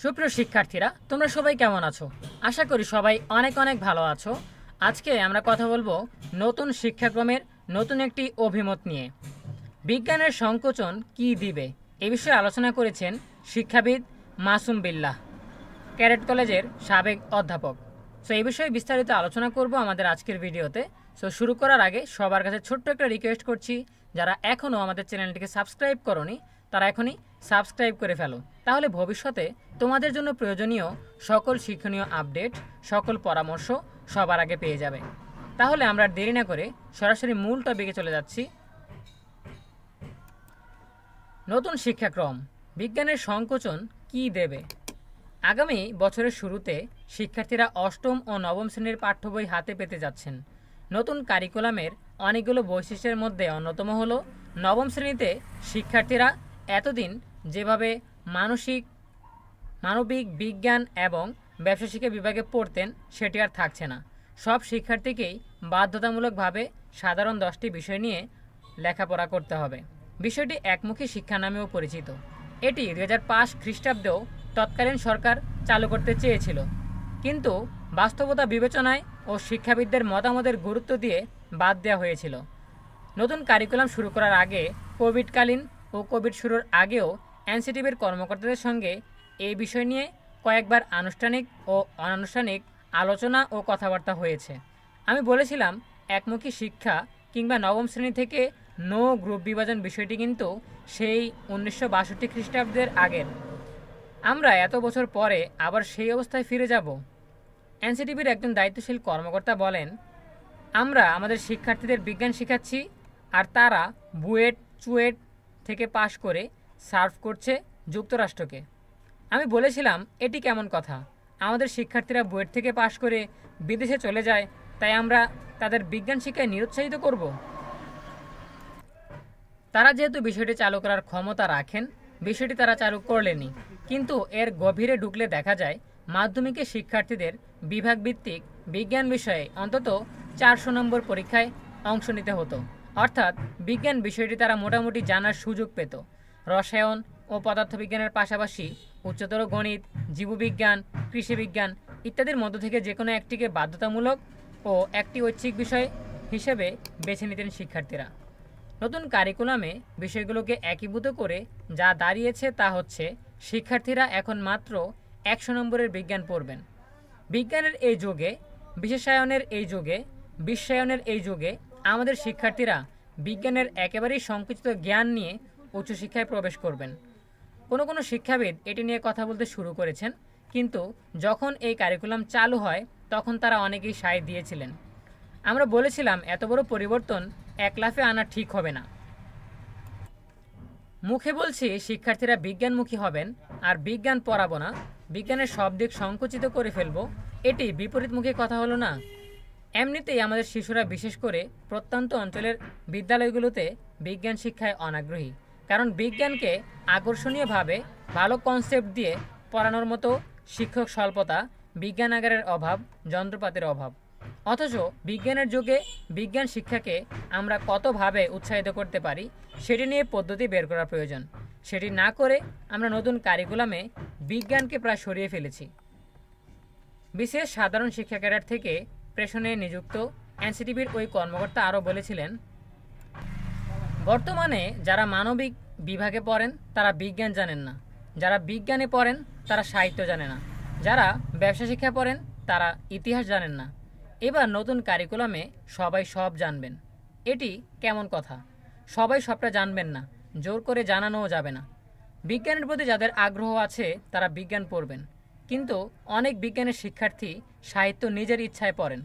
সুপ্রিয় শিক্ষার্থীরা, তোমরা সবাই কেমন আছো? আশা করি সবাই অনেক অনেক ভালো আছো। আজকে আমরা কথা বলবো নতুন শিক্ষাক্রমের নতুন একটি অভিমত নিয়ে। বিজ্ঞানের সংকোচন কি দিবে এ বিষয়ে আলোচনা করেছেন শিক্ষাবিদ মাসুম বিল্লাহ, ক্যাডেট কলেজের সাবেক অধ্যাপক। সো এই বিষয়ে বিস্তারিত আলোচনা করব আমাদের আজকের ভিডিওতে। সো শুরু করার আগে সবার কাছে ছোট্ট একটা রিকোয়েস্ট করছি, যারা এখনও আমাদের চ্যানেলটিকে সাবস্ক্রাইব করোনি তারা এখনই সাবস্ক্রাইব করে ফেলো, তাহলে ভবিষ্যতে তোমাদের জন্য প্রয়োজনীয় সকল শিক্ষণীয় আপডেট, সকল পরামর্শ সবার আগে পেয়ে যাবে। তাহলে আমরা আর দেরি না করে সরাসরি মূল টপিকে চলে যাচ্ছি। নতুন শিক্ষাক্রম বিজ্ঞানের সংকোচন কি দেবে? আগামী বছরের শুরুতে শিক্ষার্থীরা অষ্টম ও নবম শ্রেণীর পাঠ্য বই হাতে পেতে যাচ্ছেন। নতুন কারিকুলামের অনেকগুলো বৈশিষ্ট্যের মধ্যে অন্যতম হলো, নবম শ্রেণীতে শিক্ষার্থীরা এতদিন যেভাবে মানবিক বিজ্ঞান এবং ব্যবসা শিক্ষা বিভাগে পড়তেন সেটি আর থাকছে না। সব শিক্ষার্থীকেই বাধ্যতামূলকভাবে সাধারণ 10টি বিষয় নিয়ে লেখাপড়া করতে হবে। বিষয়টি একমুখী শিক্ষা নামেও পরিচিত। এটি 2005 খ্রিস্টাব্দেও তৎকালীন সরকার চালু করতে চেয়েছিল, কিন্তু বাস্তবতা বিবেচনায় ও শিক্ষাবিদদের মতামতের গুরুত্ব দিয়ে বাদ দেওয়া হয়েছিল। নতুন কারিকুলাম শুরু করার আগে, কোভিডকালীন ও কোভিড শুরুর আগেও এনসিটিভির কর্মকর্তাদের সঙ্গে এই বিষয় নিয়ে কয়েকবার আনুষ্ঠানিক ও অনানুষ্ঠানিক আলোচনা ও কথাবার্তা হয়েছে। আমি বলেছিলাম, একমুখী শিক্ষা কিংবা নবম শ্রেণী থেকে নো গ্রুপ বিভাজন বিষয়টি কিন্তু সেই 1962 খ্রিস্টাব্দের আগের। আমরা এত বছর পরে আবার সেই অবস্থায় ফিরে যাব? এনসিটিভির একজন দায়িত্বশীল কর্মকর্তা বলেন, আমরা আমাদের শিক্ষার্থীদের বিজ্ঞান শেখাচ্ছি আর তারা বুয়েট চুয়েট থেকে পাশ করে সার্ভ করছে যুক্তরাষ্ট্রকে। আমি বলেছিলাম, এটি কেমন কথা? আমাদের শিক্ষার্থীরা বুয়েট থেকে পাশ করে বিদেশে চলে যায়, তাই আমরা তাদের বিজ্ঞান শিক্ষায় নিরুৎসাহিত করব? তারা যেহেতু বিষয়টি চালু করার ক্ষমতা রাখেন, বিষয়টি তারা চালু করলেনি। কিন্তু এর গভীরে ঢুকলে দেখা যায়, মাধ্যমিকে শিক্ষার্থীদের বিভাগভিত্তিক বিজ্ঞান বিষয়ে অন্তত 400 নম্বর পরীক্ষায় অংশ নিতে হতো। অর্থাৎ বিজ্ঞান বিষয়টি তারা মোটামুটি জানার সুযোগ পেত। রসায়ন ও পদার্থবিজ্ঞানের পাশাপাশি উচ্চতর গণিত, জীববিজ্ঞান, কৃষিবিজ্ঞান ইত্যাদির মধ্য থেকে যে কোনো একটিকে বাধ্যতামূলক ও একটি ঐচ্ছিক বিষয় হিসেবে বেছে নিতেন শিক্ষার্থীরা। নতুন কারিকুলামে বিষয়গুলোকে একীভূত করে যা দাঁড়িয়েছে তা হচ্ছে, শিক্ষার্থীরা এখন মাত্র 100 নম্বরের বিজ্ঞান পড়বেন। বিজ্ঞানের এই যুগে, বিশেষায়নের এই যুগে, বিশ্বায়নের এই যুগে আমাদের শিক্ষার্থীরা বিজ্ঞানের একেবারেই সংকুচিত জ্ঞান নিয়ে উচ্চশিক্ষায় প্রবেশ করবেন। কোনো কোনো শিক্ষাবিদ এটি নিয়ে কথা বলতে শুরু করেছেন, কিন্তু যখন এই কারিকুলাম চালু হয় তখন তারা অনেকেই সায় দিয়েছিলেন। আমরা বলেছিলাম, এত বড় পরিবর্তন এক লাফে আনা ঠিক হবে না। মুখে বলছি শিক্ষার্থীরা বিজ্ঞানমুখী হবেন আর বিজ্ঞান পড়াবো না, বিজ্ঞানের সব দিক সংকুচিত করে ফেলবো, এটি বিপরীতমুখী কথা হলো না? এমনিতেই আমাদের শিশুরা, বিশেষ করে প্রত্যন্ত অঞ্চলের বিদ্যালয়গুলোতে বিজ্ঞান শিক্ষায় অনাগ্রহী, কারণ বিজ্ঞানকে আকর্ষণীয়ভাবে ভালো কনসেপ্ট দিয়ে পড়ানোর মতো শিক্ষক স্বল্পতা, বিজ্ঞানাগারের অভাব, যন্ত্রপাতির অভাব। অথচ বিজ্ঞানের যুগে বিজ্ঞান শিক্ষাকে আমরা কতভাবে উৎসাহিত করতে পারি সেটি নিয়ে পদ্ধতি বের করা প্রয়োজন। সেটি না করে আমরা নতুন কারিকুলামে বিজ্ঞানকে প্রায় সরিয়ে ফেলেছি। বিশেষ সাধারণ শিক্ষা ক্যাডার থেকে প্রেষণে নিযুক্ত এনসিটিভির ওই কর্মকর্তা আরও বলেছিলেন, বর্তমানে যারা মানবিক বিভাগে পড়েন তারা বিজ্ঞান জানেন না, যারা বিজ্ঞানে পড়েন তারা সাহিত্য জানে না, যারা ব্যবসা শিক্ষা পড়েন তারা ইতিহাস জানেন না। এবার নতুন কারিকুলামে সবাই সব জানবেন। এটি কেমন কথা? সবাই সবটা জানবেন না, জোর করে জানানোও যাবে না। বিজ্ঞানের প্রতি যাদের আগ্রহ আছে তারা বিজ্ঞান পড়বেন, কিন্তু অনেক বিজ্ঞানের শিক্ষার্থী সাহিত্য নিজের ইচ্ছায় পড়েন।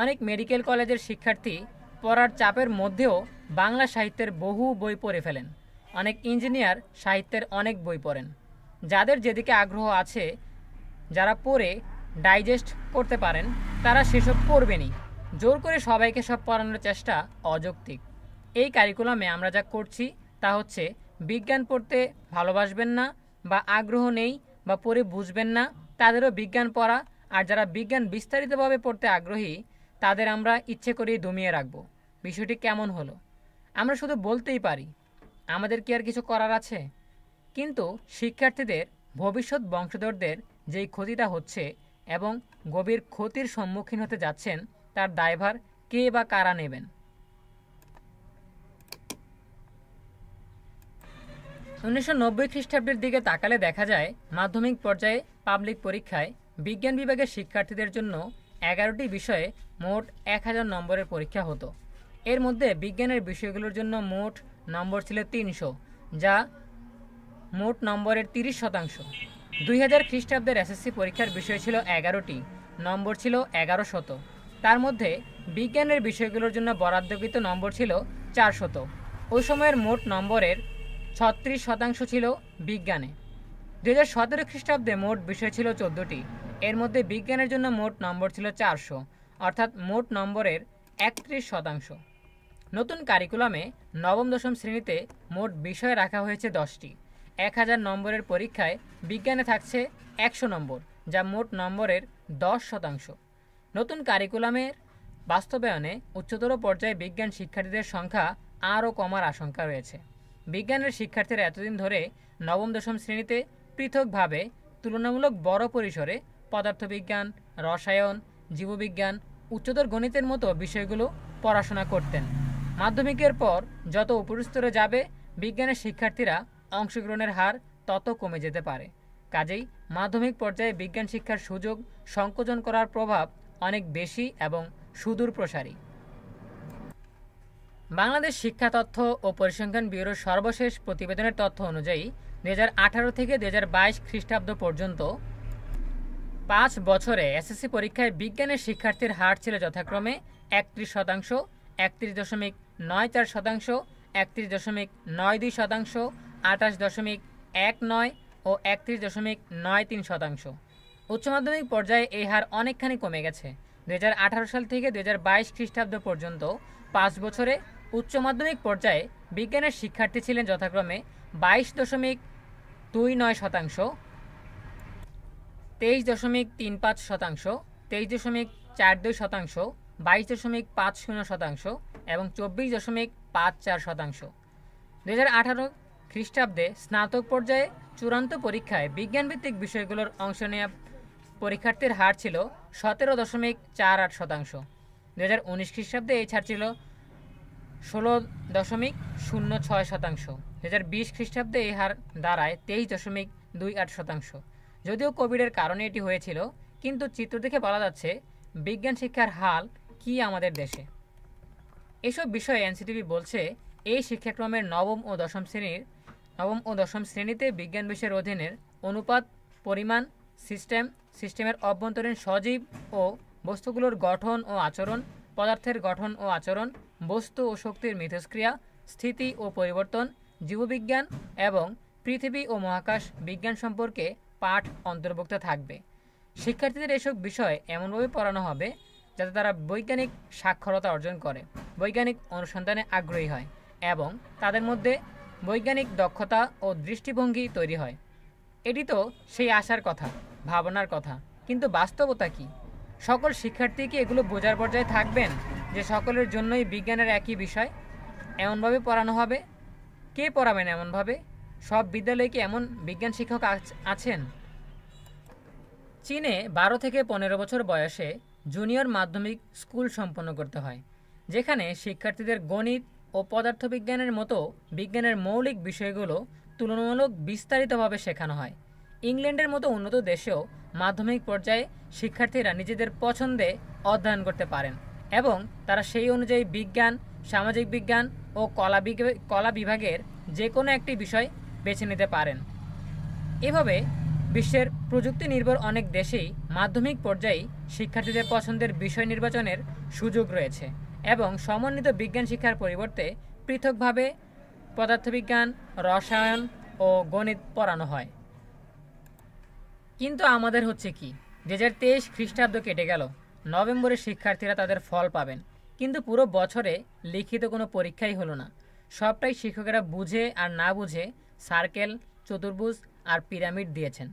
অনেক মেডিকেল কলেজের শিক্ষার্থী পড়ার চাপের মধ্যেও বাংলা সাহিত্যের বহু বই পড়ে ফেলেন। অনেক ইঞ্জিনিয়ার সাহিত্যের অনেক বই পড়েন। যাদের যেদিকে আগ্রহ আছে, যারা পড়ে ডাইজেস্ট করতে পারেন, তারা সেসব পড়বেনই। জোর করে সবাইকে সব পড়ানোর চেষ্টা অযৌক্তিক। এই কারিকুলামে আমরা যা করছি তা হচ্ছে, বিজ্ঞান পড়তে ভালোবাসবেন না বা আগ্রহ নেই বা পড়ে বুঝবেন না তাদেরও বিজ্ঞান পড়া, আর যারা বিজ্ঞান বিস্তারিতভাবে পড়তে আগ্রহী তাদের আমরা ইচ্ছে করেই দমিয়ে রাখব। বিষয়টি কেমন হলো? আমরা শুধু বলতেই পারি, আমাদের কি আর কিছু করার আছে? কিন্তু শিক্ষার্থীদের ভবিষ্যৎ বংশধরদের যেই ক্ষতিটা হচ্ছে এবং গভীর ক্ষতির সম্মুখীন হতে যাচ্ছেন তার দায়ভার কে বা কারা নেবেন? 1990 খ্রিস্টাব্দের দিকে তাকালে দেখা যায় মাধ্যমিক পর্যায়ে পাবলিক পরীক্ষায় বিজ্ঞান বিভাগের শিক্ষার্থীদের জন্য 11টি বিষয়ে মোট 1000 নম্বরের পরীক্ষা হতো। এর মধ্যে বিজ্ঞানের বিষয়গুলোর জন্য মোট নম্বর ছিল 300, যা মোট নম্বরের 30%। 2000 খ্রিস্টাব্দের এসএসসি পরীক্ষার বিষয় ছিল 11টি, নম্বর ছিল 1100। তার মধ্যে বিজ্ঞানের বিষয়গুলোর জন্য বরাদ্দকৃত নম্বর ছিল 400। ওই সময়ের মোট নম্বরের 36% ছিল বিজ্ঞানে। 2017 খ্রিস্টাব্দে মোট বিষয় ছিল 14টি, এর মধ্যে বিজ্ঞানের জন্য মোট নম্বর ছিল 400, অর্থাৎ মোট নম্বরের 31%। নতুন কারিকুলামে নবম দশম শ্রেণীতে মোট বিষয় রাখা হয়েছে 10টি। 1000 নম্বরের পরীক্ষায় বিজ্ঞানে থাকছে 100 নম্বর, যা মোট নম্বরের 10%। নতুন কারিকুলামের বাস্তবায়নে উচ্চতর পর্যায়ে বিজ্ঞান শিক্ষার্থীদের সংখ্যা আরও কমার আশঙ্কা রয়েছে। বিজ্ঞানের শিক্ষার্থীরা এতদিন ধরে নবম দশম শ্রেণীতে পৃথকভাবে তুলনামূলক বড় পরিসরে পদার্থবিজ্ঞান, রসায়ন, জীববিজ্ঞান, উচ্চতর গণিতের মতো বিষয়গুলো পড়াশোনা করতেন। মাধ্যমিকের পর যত উপরস্তরে যাবে বিজ্ঞানের শিক্ষার্থীরা অংশগ্রহণের হার তত কমে যেতে পারে। কাজেই মাধ্যমিক পর্যায়ে বিজ্ঞান শিক্ষার সুযোগ সংকোচন করার প্রভাব অনেক বেশি এবং সুদূর প্রসারী। বাংলাদেশ শিক্ষা তথ্য ও পরিসংখ্যান ব্যুরোর সর্বশেষ প্রতিবেদনের তথ্য অনুযায়ী 2018 থেকে 2022 খ্রিস্টাব্দ পর্যন্ত 5 বছরে এসএসসি পরীক্ষায় বিজ্ঞানের শিক্ষার্থীর হার ছিল যথাক্রমে 31%, 31.94%, 31.92%, 28.19 ও 31.93%। উচ্চ মাধ্যমিক পর্যায়ে এই হার অনেকখানি কমে গেছে। 2018 সাল থেকে 2022 খ্রিস্টাব্দ পর্যন্ত 5 বছরে উচ্চ মাধ্যমিক পর্যায়ে বিজ্ঞানের শিক্ষার্থী ছিলেন যথাক্রমে 22.29%, 23.35%, 23.42%, 22.50% এবং 24.54%। 2018 খ্রিস্টাব্দে স্নাতক পর্যায়ে চূড়ান্ত পরীক্ষায় বিজ্ঞানভিত্তিক বিষয়গুলোর অংশ নেওয়া পরীক্ষার্থীর হার ছিল 17.48%। 2019 খ্রিস্টাব্দে এই ছাড় ছিল 16.06%। 2020 খ্রিস্টাব্দে এই হার দাঁড়ায় 23.28%। যদিও কোভিডের কারণে এটি হয়েছিল, কিন্তু চিত্র দেখে বলা যাচ্ছে বিজ্ঞান শিক্ষার হাল কি আমাদের দেশে। এসব বিষয়ে এনসিটিভি বলছে এই শিক্ষাক্রমের নবম ও দশম শ্রেণীতে বিজ্ঞান বিষয়ের অধীনের অনুপাত, পরিমাণ, সিস্টেমের অভ্যন্তরীণ সজীব ও বস্তুগুলোর গঠন ও আচরণ, পদার্থের গঠন ও আচরণ, বস্তু ও শক্তির মিথস্ক্রিয়া, স্থিতি ও পরিবর্তন, জীববিজ্ঞান এবং পৃথিবী ও মহাকাশ বিজ্ঞান সম্পর্কে পাঠ অন্তর্ভুক্ত থাকবে। শিক্ষার্থীদের এসব বিষয় এমনভাবে পড়ানো হবে যাতে তারা বৈজ্ঞানিক সাক্ষরতা অর্জন করে, বৈজ্ঞানিক অনুসন্ধানে আগ্রহী হয় এবং তাদের মধ্যে বৈজ্ঞানিক দক্ষতা ও দৃষ্টিভঙ্গি তৈরি হয়। এটি তো সেই আশার কথা, ভাবনার কথা, কিন্তু বাস্তবতা কি? সকল শিক্ষার্থী কি এগুলো বোঝার পর্যায়ে থাকবেন যে সকলের জন্যই বিজ্ঞানের একই বিষয় এমনভাবে পড়ানো হবে? কে পড়াবেন এমনভাবে? সব বিদ্যালয়ে কি এমন বিজ্ঞান শিক্ষক আছেন? চীনে 12 থেকে 15 বছর বয়সে জুনিয়র মাধ্যমিক স্কুল সম্পন্ন করতে হয়, যেখানে শিক্ষার্থীদের গণিত ও পদার্থবিজ্ঞানের মতো বিজ্ঞানের মৌলিক বিষয়গুলো তুলনামূলক বিস্তারিতভাবে শেখানো হয়। ইংল্যান্ডের মতো উন্নত দেশেও মাধ্যমিক পর্যায়ে শিক্ষার্থীরা নিজেদের পছন্দে অধ্যয়ন করতে পারেন এবং তারা সেই অনুযায়ী বিজ্ঞান, সামাজিক বিজ্ঞান ও কলা বিভাগের যে কোনো একটি বিষয় বেছে নিতে পারেন। এভাবে বিশ্বের প্রযুক্তি নির্ভর অনেক দেশেই মাধ্যমিক পর্যায়ে শিক্ষার্থীদের পছন্দের বিষয় নির্বাচনের সুযোগ রয়েছে এবং সমন্বিত বিজ্ঞান শিক্ষার পরিবর্তে পৃথকভাবে পদার্থবিজ্ঞান, রসায়ন ও গণিত পড়ানো হয়। কিন্তু আমাদের হচ্ছে কি, 2023 খ্রিস্টাব্দ কেটে গেল, নভেম্বরে শিক্ষার্থীরা তাদের ফল পাবেন, কিন্তু পুরো বছরে লিখিত কোনো পরীক্ষাই হলো না। সবটাই শিক্ষকেরা বুঝে আর না বুঝে সার্কেল, চতুর্ভুজ আর পিরামিড দিয়েছেন।